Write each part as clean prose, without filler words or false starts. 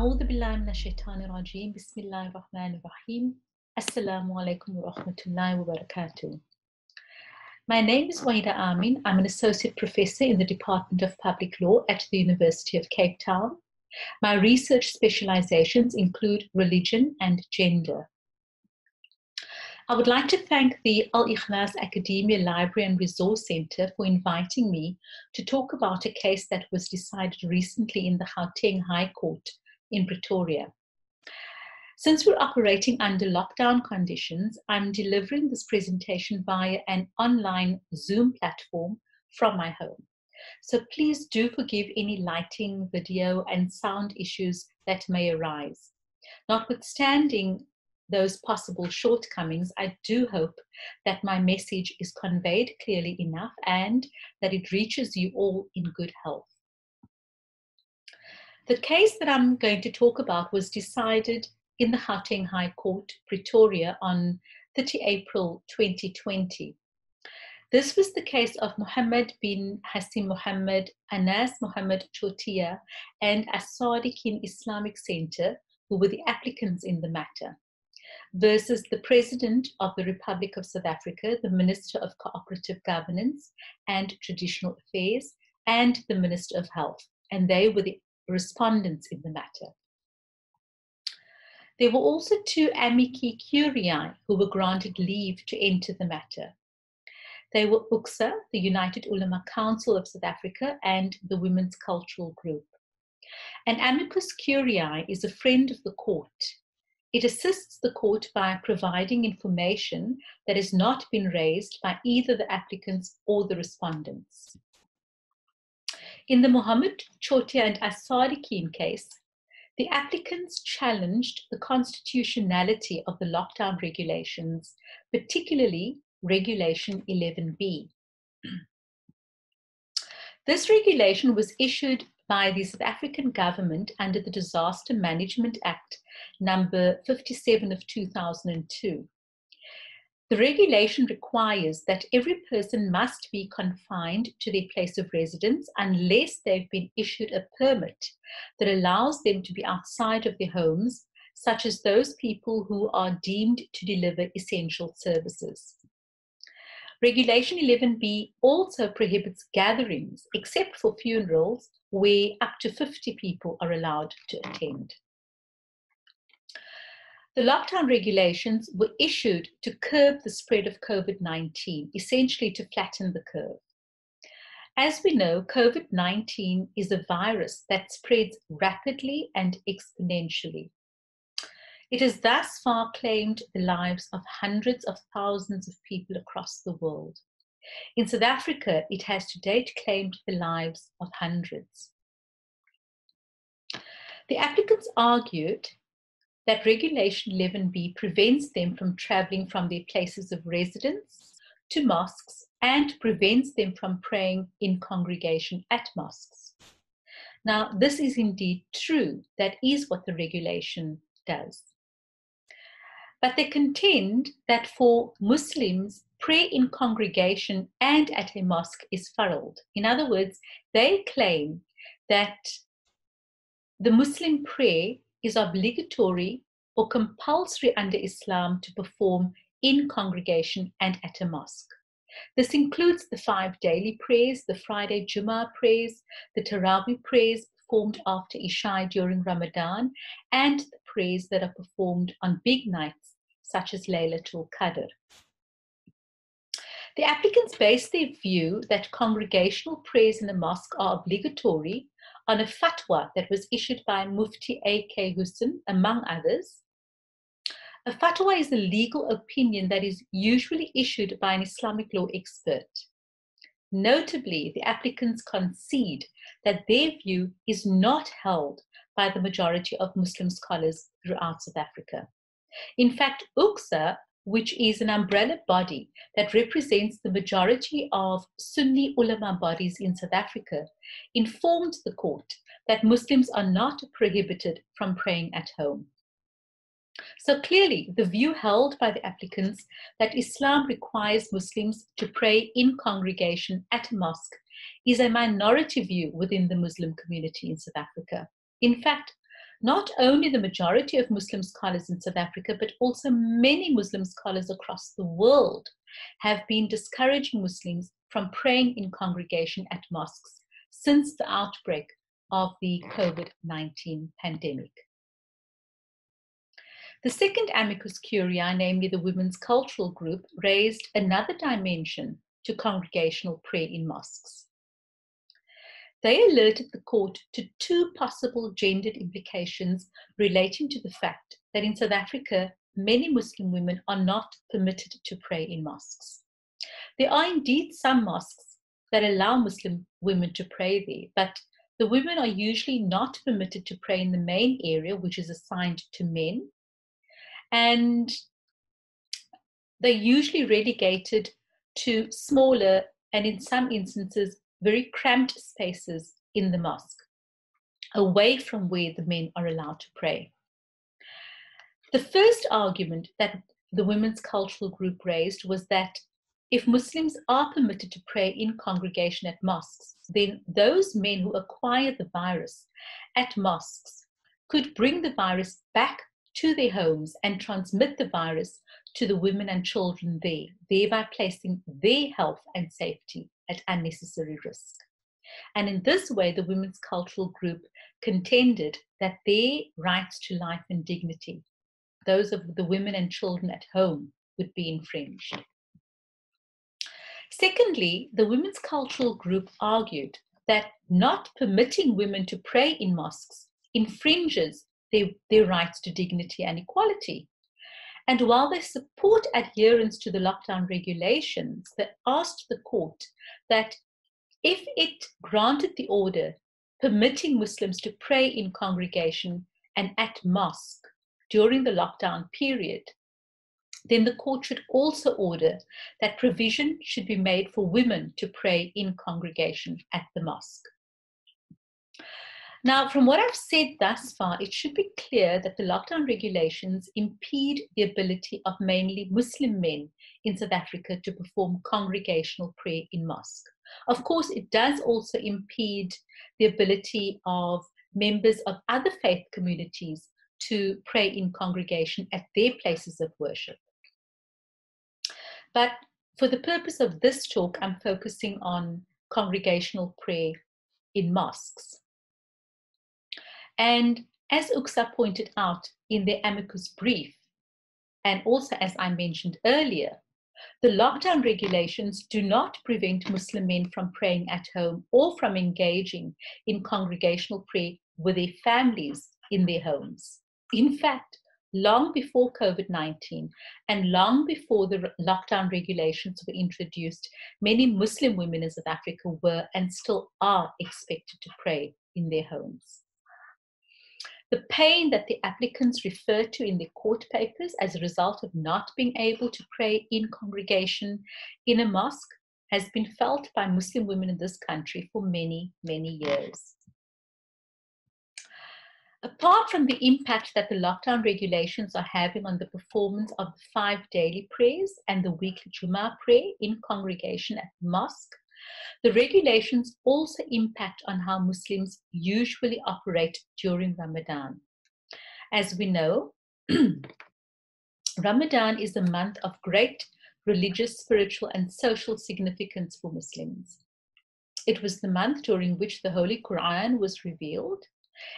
أعوذ بالله من الشيطان الرجيم بسم الله الرحمن الرحيم Assalamu alaikum wa rahmatullahi wa barakatuh. My name is Waheeda Amien. I'm an associate professor in the Department of Public Law at the University of Cape Town. My research specializations include religion and gender. I would like to thank the Al-Ikhlas Academia Library and Resource Center for inviting me to talk about a case that was decided recently in the Gauteng High Court in Pretoria. Since we're operating under lockdown conditions, I'm delivering this presentation via an online Zoom platform from my home. So please do forgive any lighting, video, and sound issues that may arise. Notwithstanding those possible shortcomings, I do hope that my message is conveyed clearly enough and that it reaches you all in good health. The case that I'm going to talk about was decided in the Gauteng High Court, Pretoria, on 30 April 2020. This was the case of Mohammed bin Hassim Mohammed, Anas Mohammed Chotia, and As-Sadiqin Islamic Center, who were the applicants in the matter, versus the President of the Republic of South Africa, the Minister of Cooperative Governance and Traditional Affairs, and the Minister of Health, and they were the respondents in the matter. There were also two amici curiae who were granted leave to enter the matter. They were UCSA, the United Ulama Council of South Africa, and the Women's Cultural Group. An amicus curiae is a friend of the court. It assists the court by providing information that has not been raised by either the applicants or the respondents. In the Mohammed Chotia and As-Sadiqin case, the applicants challenged the constitutionality of the lockdown regulations, particularly Regulation 11B. This regulation was issued by the South African government under the Disaster Management Act number 57 of 2002. The regulation requires that every person must be confined to their place of residence unless they've been issued a permit that allows them to be outside of their homes, such as those people who are deemed to deliver essential services. Regulation 11B also prohibits gatherings, except for funerals, where up to 50 people are allowed to attend. The lockdown regulations were issued to curb the spread of COVID-19, essentially to flatten the curve. As we know, COVID-19 is a virus that spreads rapidly and exponentially. It has thus far claimed the lives of hundreds of thousands of people across the world. In South Africa, it has to date claimed the lives of hundreds. The applicants argued that Regulation 11B prevents them from traveling from their places of residence to mosques and prevents them from praying in congregation at mosques. Now, this is indeed true. That is what the regulation does. But they contend that for Muslims, prayer in congregation and at a mosque is farad. In other words, they claim that the Muslim prayer is obligatory or compulsory under Islam to perform in congregation and at a mosque. This includes the 5 daily prayers, the Friday Jummah prayers, the Taraweeh prayers performed after Isha during Ramadan, and the prayers that are performed on big nights, such as Laylatul Qadr. The applicants base their view that congregational prayers in the mosque are obligatory on a fatwa that was issued by Mufti A.K. Hussain, among others. A fatwa is a legal opinion that is usually issued by an Islamic law expert. Notably, the applicants concede that their view is not held by the majority of Muslim scholars throughout South Africa. In fact, UCSA, which is an umbrella body that represents the majority of Sunni ulama bodies in South Africa, informed the court that Muslims are not prohibited from praying at home. So clearly, the view held by the applicants that Islam requires Muslims to pray in congregation at a mosque is a minority view within the Muslim community in South Africa. In fact, Not only the majority of Muslim scholars in South Africa, but also many Muslim scholars across the world have been discouraging Muslims from praying in congregation at mosques since the outbreak of the COVID-19 pandemic. The second amicus curiae, namely the Women's Cultural Group, raised another dimension to congregational prayer in mosques. They alerted the court to two possible gendered implications relating to the fact that in South Africa, many Muslim women are not permitted to pray in mosques. There are indeed some mosques that allow Muslim women to pray there, but the women are usually not permitted to pray in the main area, which is assigned to men, and they're usually relegated to smaller and, in some instances, very cramped spaces in the mosque, away from where the men are allowed to pray. The first argument that the Women's Cultural Group raised was that if Muslims are permitted to pray in congregation at mosques, then those men who acquire the virus at mosques could bring the virus back to their homes and transmit the virus to the women and children there, thereby placing their health and safety at unnecessary risk. And in this way, the Women's Cultural Group contended that their rights to life and dignity, those of the women and children at home, would be infringed. Secondly, the Women's Cultural Group argued that not permitting women to pray in mosques infringes their rights to dignity and equality. And while they support adherence to the lockdown regulations, they asked the court that if it granted the order permitting Muslims to pray in congregation and at mosque during the lockdown period, then the court should also order that provision should be made for women to pray in congregation at the mosque. Now, from what I've said thus far, it should be clear that the lockdown regulations impede the ability of mainly Muslim men in South Africa to perform congregational prayer in mosque. Of course, it does also impede the ability of members of other faith communities to pray in congregation at their places of worship. But for the purpose of this talk, I'm focusing on congregational prayer in mosques. And as Uksa pointed out in their amicus brief, and also as I mentioned earlier, the lockdown regulations do not prevent Muslim men from praying at home or from engaging in congregational prayer with their families in their homes. In fact, long before COVID-19 and long before the lockdown regulations were introduced, many Muslim women in South Africa were and still are expected to pray in their homes. The pain that the applicants refer to in their court papers as a result of not being able to pray in congregation in a mosque has been felt by Muslim women in this country for many, many years. Apart from the impact that the lockdown regulations are having on the performance of the 5 daily prayers and the weekly Jummah prayer in congregation at the mosque, the regulations also impact on how Muslims usually operate during Ramadan. As we know, Ramadan is a month of great religious, spiritual, and social significance for Muslims. It was the month during which the Holy Quran was revealed.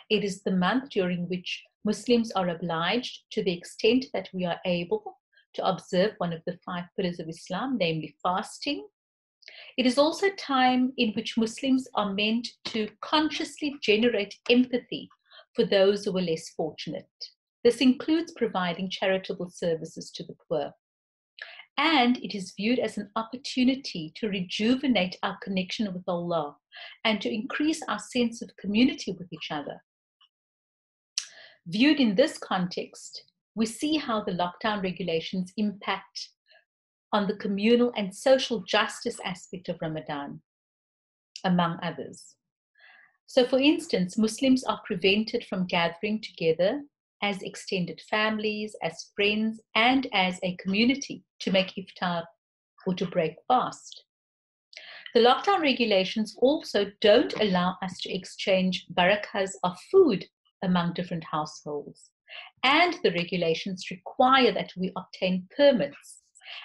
It is the month during which Muslims are obliged, to the extent that we are able, to observe one of the 5 pillars of Islam, namely fasting. It is also a time in which Muslims are meant to consciously generate empathy for those who are less fortunate. This includes providing charitable services to the poor. And it is viewed as an opportunity to rejuvenate our connection with Allah and to increase our sense of community with each other. Viewed in this context, we see how the lockdown regulations impact on the communal and social justice aspect of Ramadan, among others. So, for instance, Muslims are prevented from gathering together as extended families, as friends, and as a community to make iftar or to break fast. The lockdown regulations also don't allow us to exchange barakahs of food among different households. And the regulations require that we obtain permits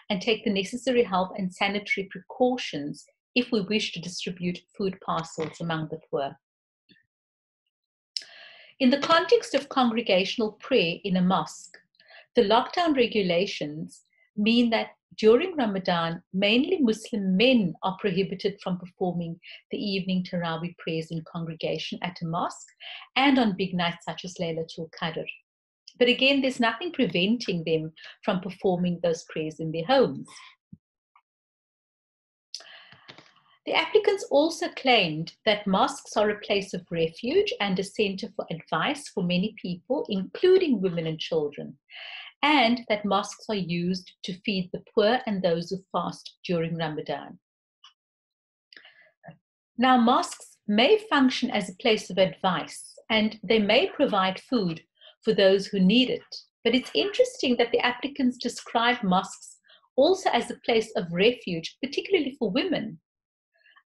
and take the necessary health and sanitary precautions if we wish to distribute food parcels among the poor. In the context of congregational prayer in a mosque, the lockdown regulations mean that during Ramadan, mainly Muslim men are prohibited from performing the evening Tarawih prayers in congregation at a mosque and on big nights such as Laylatul Qadr. But again, there's nothing preventing them from performing those prayers in their homes. The applicants also claimed that mosques are a place of refuge and a center for advice for many people, including women and children, and that mosques are used to feed the poor and those who fast during Ramadan. Now, mosques may function as a place of advice, and they may provide food for those who need it. But it's interesting that the applicants describe mosques also as a place of refuge, particularly for women.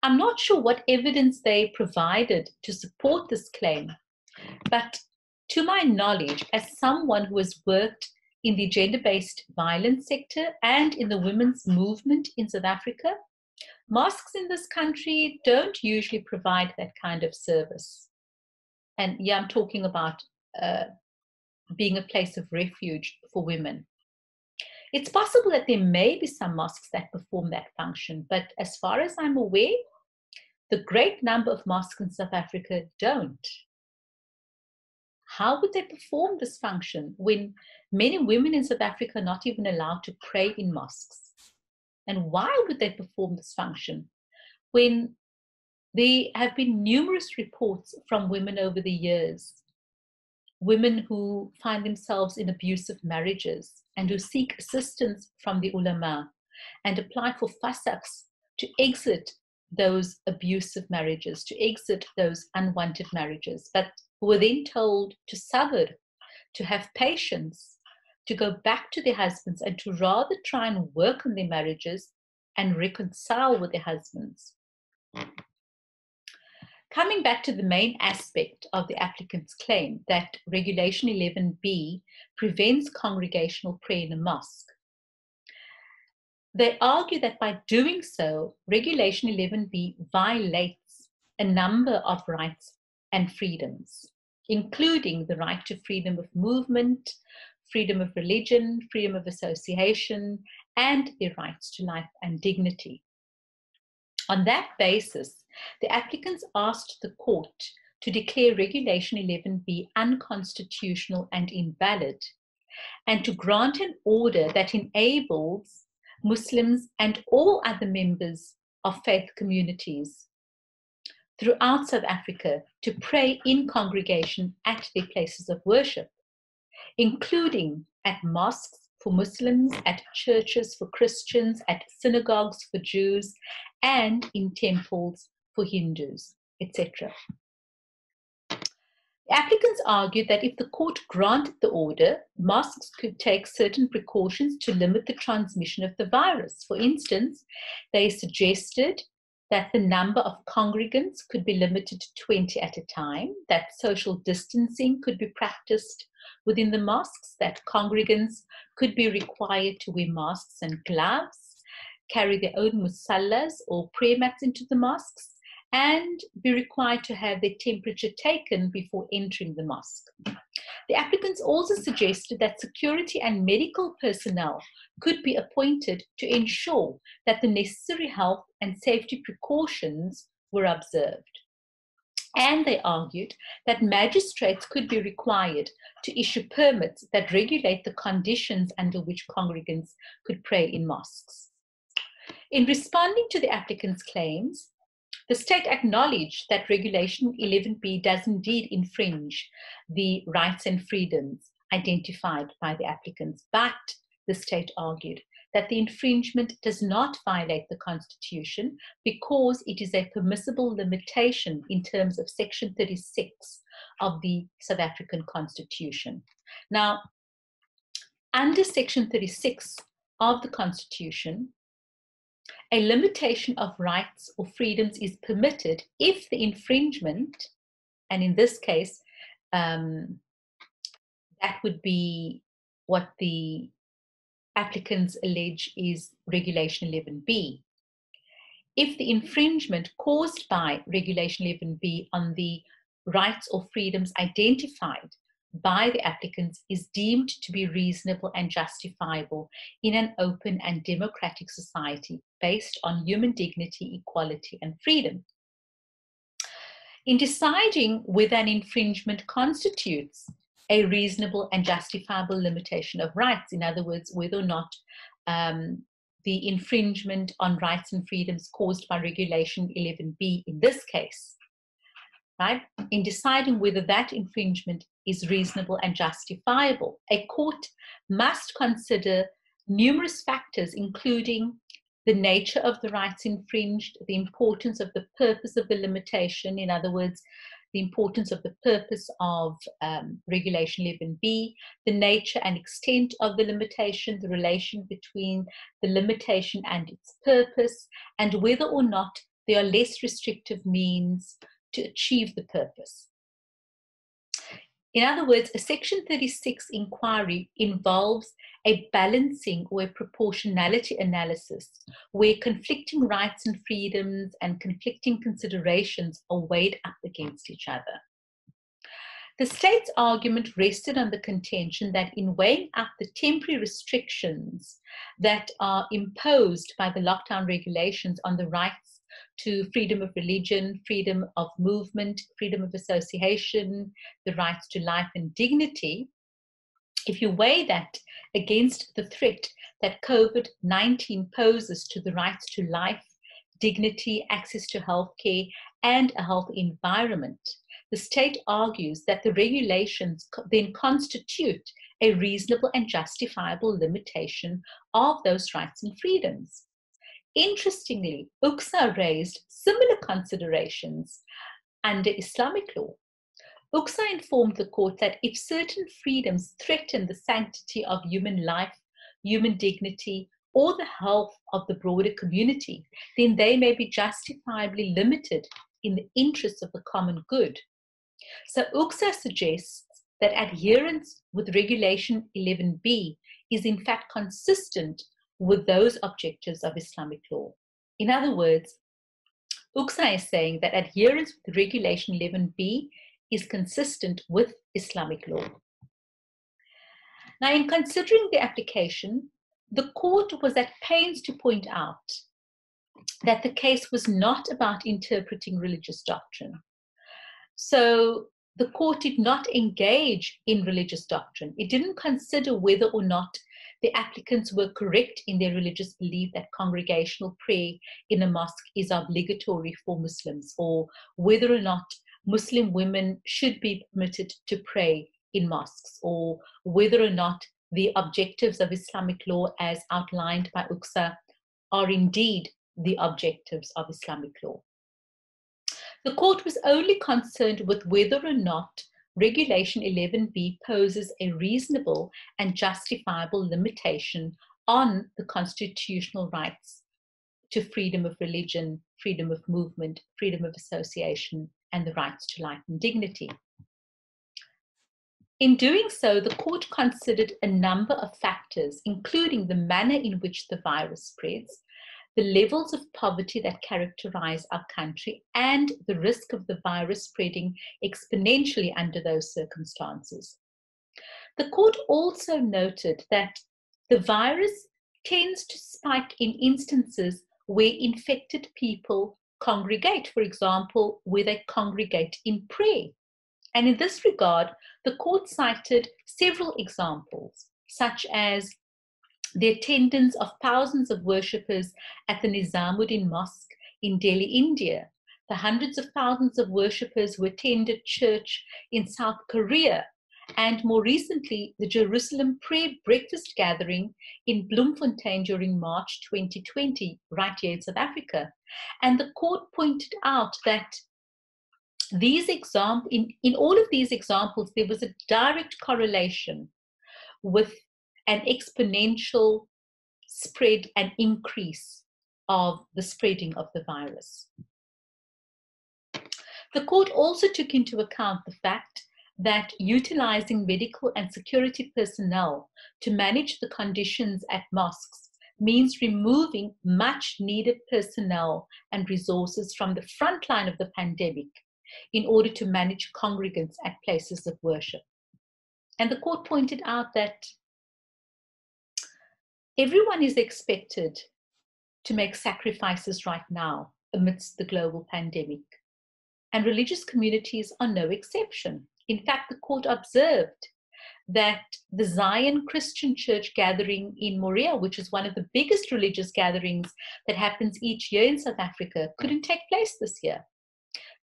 I'm not sure what evidence they provided to support this claim, but to my knowledge, as someone who has worked in the gender-based violence sector and in the women's movement in South Africa, mosques in this country don't usually provide that kind of service. And yeah, I'm talking about being a place of refuge for women. It's possible that there may be some mosques that perform that function, but as far as I'm aware, the great number of mosques in South Africa don't. How would they perform this function when many women in South Africa are not even allowed to pray in mosques? And why would they perform this function when there have been numerous reports from women over the years, women who find themselves in abusive marriages and who seek assistance from the ulama and apply for fasaks to exit those abusive marriages, to exit those unwanted marriages, but were then told to sabr, to have patience, to go back to their husbands and to rather try and work on their marriages and reconcile with their husbands. Coming back to the main aspect of the applicant's claim that Regulation 11B prevents congregational prayer in a mosque, they argue that by doing so, Regulation 11B violates a number of rights and freedoms, including the right to freedom of movement, freedom of religion, freedom of association, and their rights to life and dignity. On that basis, the applicants asked the court to declare Regulation 11B unconstitutional and invalid, and to grant an order that enables Muslims and all other members of faith communities throughout South Africa to pray in congregation at their places of worship, including at mosques for Muslims, at churches for Christians, at synagogues for Jews, and in temples for Hindus, etc. The applicants argued that if the court granted the order, mosques could take certain precautions to limit the transmission of the virus. For instance, they suggested that the number of congregants could be limited to 20 at a time, that social distancing could be practiced within the mosques, that congregants could be required to wear masks and gloves, carry their own musallas or prayer mats into the mosques, and be required to have their temperature taken before entering the mosque. The applicants also suggested that security and medical personnel could be appointed to ensure that the necessary health and safety precautions were observed. And they argued that magistrates could be required to issue permits that regulate the conditions under which congregants could pray in mosques. In responding to the applicants' claims, the state acknowledged that Regulation 11B does indeed infringe the rights and freedoms identified by the applicants, but the state argued that the infringement does not violate the Constitution because it is a permissible limitation in terms of Section 36 of the South African Constitution. Now, under Section 36 of the Constitution, a limitation of rights or freedoms is permitted if the infringement, and in this case, that would be what the applicants allege is Regulation 11B. If the infringement caused by Regulation 11B on the rights or freedoms identified by the applicants is deemed to be reasonable and justifiable in an open and democratic society based on human dignity, equality, and freedom. In deciding whether an infringement constitutes a reasonable and justifiable limitation of rights, in other words, whether or not the infringement on rights and freedoms caused by Regulation 11B in this case, right? In deciding whether that infringement is reasonable and justifiable, a court must consider numerous factors, including the nature of the rights infringed, the importance of the purpose of the limitation, in other words, the importance of the purpose of Regulation 11B, the nature and extent of the limitation, the relation between the limitation and its purpose, and whether or not there are less restrictive means to achieve the purpose. In other words, a Section 36 inquiry involves a balancing or a proportionality analysis where conflicting rights and freedoms and conflicting considerations are weighed up against each other. The state's argument rested on the contention that in weighing up the temporary restrictions that are imposed by the lockdown regulations on the rights to freedom of religion, freedom of movement, freedom of association, the rights to life and dignity, if you weigh that against the threat that COVID-19 poses to the rights to life, dignity, access to healthcare, and a healthy environment, the state argues that the regulations then constitute a reasonable and justifiable limitation of those rights and freedoms. Interestingly, UCSA raised similar considerations under Islamic law. UCSA informed the court that if certain freedoms threaten the sanctity of human life, human dignity, or the health of the broader community, then they may be justifiably limited in the interests of the common good. So UCSA suggests that adherence with Regulation 11B is in fact consistent with those objectives of Islamic law. In other words, UCSA is saying that adherence with Regulation 11B is consistent with Islamic law. Now, in considering the application, the court was at pains to point out that the case was not about interpreting religious doctrine. So the court did not engage in religious doctrine. It didn't consider whether or not the applicants were correct in their religious belief that congregational prayer in a mosque is obligatory for Muslims, or whether or not Muslim women should be permitted to pray in mosques, or whether or not the objectives of Islamic law as outlined by UCSA are indeed the objectives of Islamic law. The court was only concerned with whether or not Regulation 11B poses a reasonable and justifiable limitation on the constitutional rights to freedom of religion, freedom of movement, freedom of association, and the rights to life and dignity. In doing so, the court considered a number of factors, including the manner in which the virus spreads, the levels of poverty that characterize our country, and the risk of the virus spreading exponentially under those circumstances. The court also noted that the virus tends to spike in instances where infected people congregate, for example, where they congregate in prayer. And in this regard, the court cited several examples, such as the attendance of thousands of worshippers at the Nizamuddin Mosque in Delhi, India, the hundreds of thousands of worshippers who attended church in South Korea, and more recently, the Jerusalem prayer breakfast gathering in Bloemfontein during March 2020, right here in South Africa. And the court pointed out that in all of these examples, there was a direct correlation with an exponential spread and increase of the spreading of the virus. The court also took into account the fact that utilizing medical and security personnel to manage the conditions at mosques means removing much needed personnel and resources from the front line of the pandemic in order to manage congregants at places of worship. And the court pointed out that everyone is expected to make sacrifices right now amidst the global pandemic, and religious communities are no exception. In fact, the court observed that the Zion Christian Church gathering in Moria, which is one of the biggest religious gatherings that happens each year in South Africa, couldn't take place this year.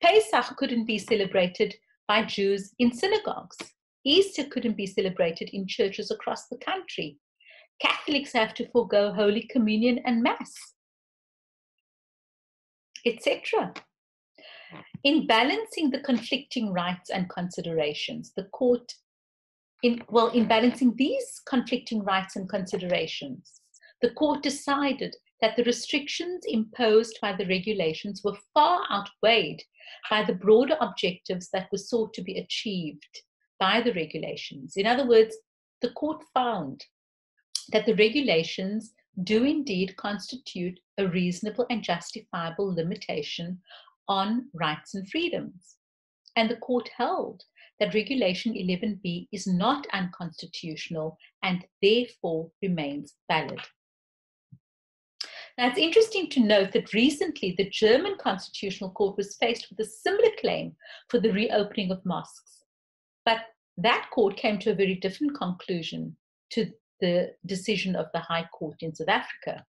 Pesach couldn't be celebrated by Jews in synagogues. Easter couldn't be celebrated in churches across the country. Catholics have to forego Holy Communion and Mass, etc. In balancing the conflicting rights and considerations, the court, in balancing these conflicting rights and considerations, the court decided that the restrictions imposed by the regulations were far outweighed by the broader objectives that were sought to be achieved by the regulations. In other words, the court found that the regulations do indeed constitute a reasonable and justifiable limitation on rights and freedoms. And the court held that Regulation 11B is not unconstitutional and therefore remains valid. Now, it's interesting to note that recently the German Constitutional Court was faced with a similar claim for the reopening of mosques. But that court came to a very different conclusion to the decision of the High Court in South Africa.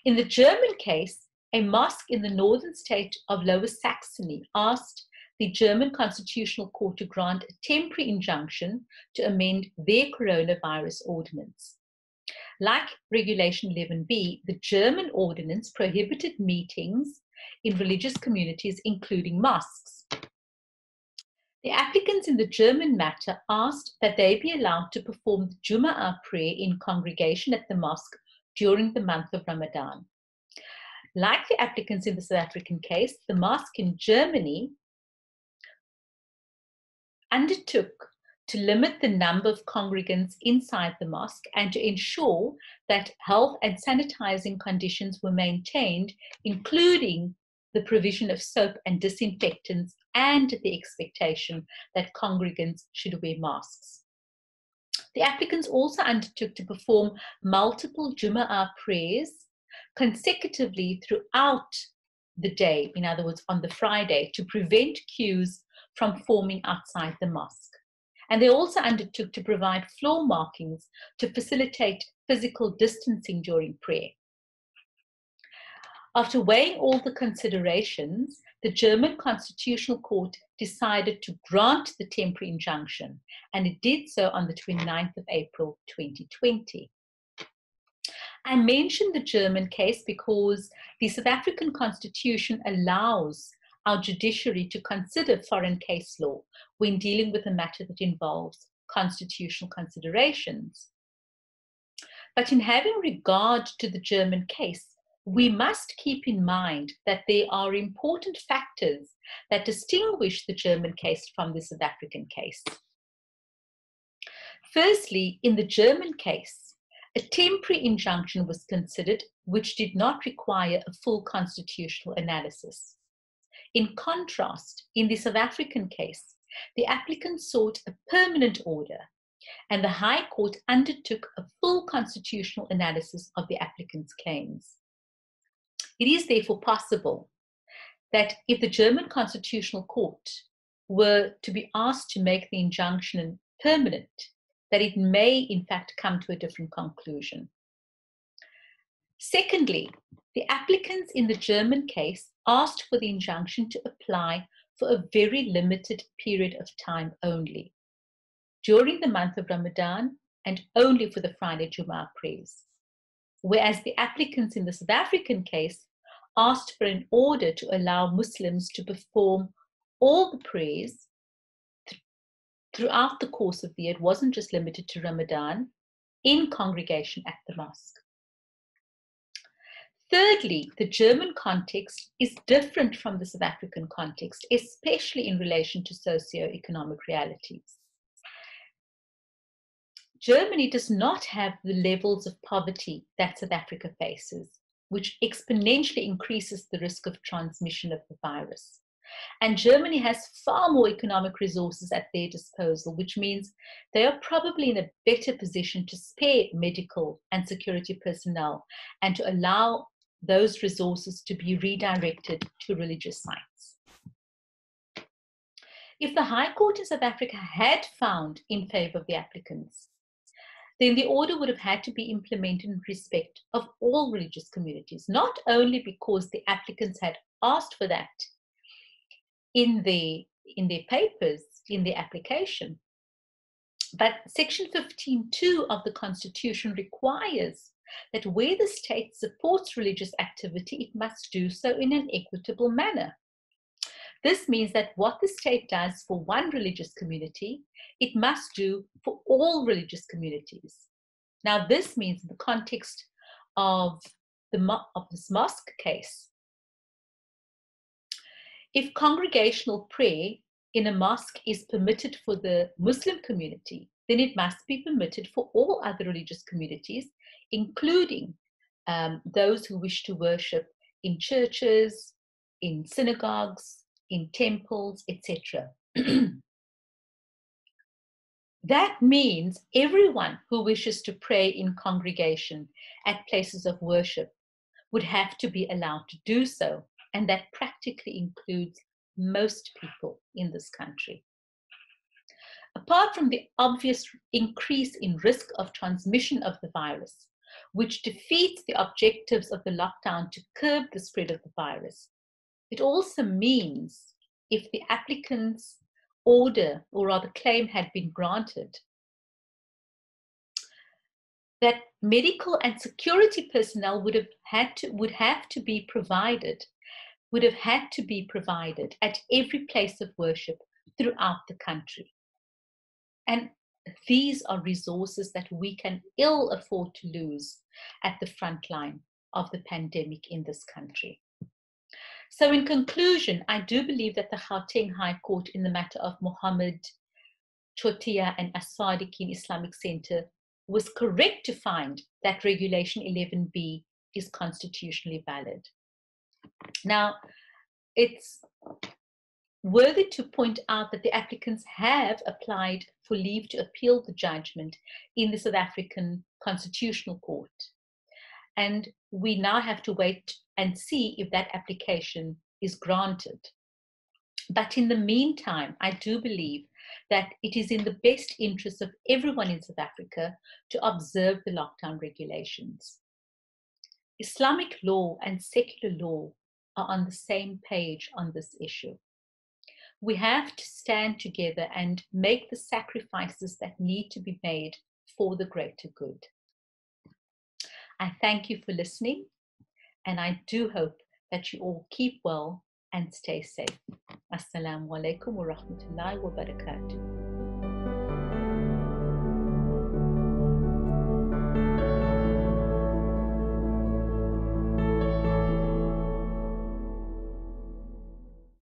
In the German case, a mosque in the northern state of Lower Saxony asked the German Constitutional Court to grant a temporary injunction to amend their coronavirus ordinance. Like Regulation 11B, the German ordinance prohibited meetings in religious communities, including mosques. The applicants in the German matter asked that they be allowed to perform the Jum'ah prayer in congregation at the mosque during the month of Ramadan. Like the applicants in the South African case, the mosque in Germany undertook to limit the number of congregants inside the mosque and to ensure that health and sanitizing conditions were maintained, including the provision of soap and disinfectants and the expectation that congregants should wear masks. The applicants also undertook to perform multiple Jum'ah prayers consecutively throughout the day, in other words, on the Friday, to prevent queues from forming outside the mosque. And they also undertook to provide floor markings to facilitate physical distancing during prayer. After weighing all the considerations, the German Constitutional Court decided to grant the temporary injunction, and it did so on the 29th of April 2020. I mentioned the German case because the South African Constitution allows our judiciary to consider foreign case law when dealing with a matter that involves constitutional considerations. But in having regard to the German case, we must keep in mind that there are important factors that distinguish the German case from the South African case. Firstly, in the German case, a temporary injunction was considered which did not require a full constitutional analysis. In contrast, in the South African case, the applicant sought a permanent order, and the High Court undertook a full constitutional analysis of the applicant's claims. It is therefore possible that if the German Constitutional Court were to be asked to make the injunction permanent, that it may in fact come to a different conclusion. Secondly, the applicants in the German case asked for the injunction to apply for a very limited period of time only, during the month of Ramadan and only for the Friday Jum'ah prayers. Whereas the applicants in the South African case asked for an order to allow Muslims to perform all the prayers throughout the course of the year. It wasn't just limited to Ramadan, in congregation at the mosque. Thirdly, the German context is different from the South African context, especially in relation to socio-economic realities. Germany does not have the levels of poverty that South Africa faces, which exponentially increases the risk of transmission of the virus. And Germany has far more economic resources at their disposal, which means they are probably in a better position to spare medical and security personnel and to allow those resources to be redirected to religious sites. If the High Court in South Africa had found in favor of the applicants, then the order would have had to be implemented in respect of all religious communities, not only because the applicants had asked for that in their papers, in their application, but Section 15.2 of the Constitution requires that where the state supports religious activity, it must do so in an equitable manner. This means that what the state does for one religious community, it must do for all religious communities. Now, this means in the context of this mosque case, if congregational prayer in a mosque is permitted for the Muslim community, then it must be permitted for all other religious communities, including those who wish to worship in churches, in synagogues, in temples, etc. That means everyone who wishes to pray in congregation at places of worship would have to be allowed to do so, and that practically includes most people in this country. Apart from the obvious increase in risk of transmission of the virus, which defeats the objectives of the lockdown to curb the spread of the virus, it also means if the applicant's order, or rather claim, had been granted, that medical and security personnel would have to be provided at every place of worship throughout the country. And these are resources that we can ill afford to lose at the front line of the pandemic in this country. So in conclusion, I do believe that the Gauteng High Court in the matter of Mohammed Chotia and As-Sadiqeen Islamic Center was correct to find that Regulation 11B is constitutionally valid. Now, it's worthy to point out that the applicants have applied for leave to appeal the judgment in the South African Constitutional Court. And we now have to wait and see if that application is granted. But in the meantime, I do believe that it is in the best interest of everyone in South Africa to observe the lockdown regulations. Islamic law and secular law are on the same page on this issue. We have to stand together and make the sacrifices that need to be made for the greater good. I thank you for listening, and I do hope that you all keep well and stay safe. Assalamu alaikum wa rahmatullahi wa barakatuh.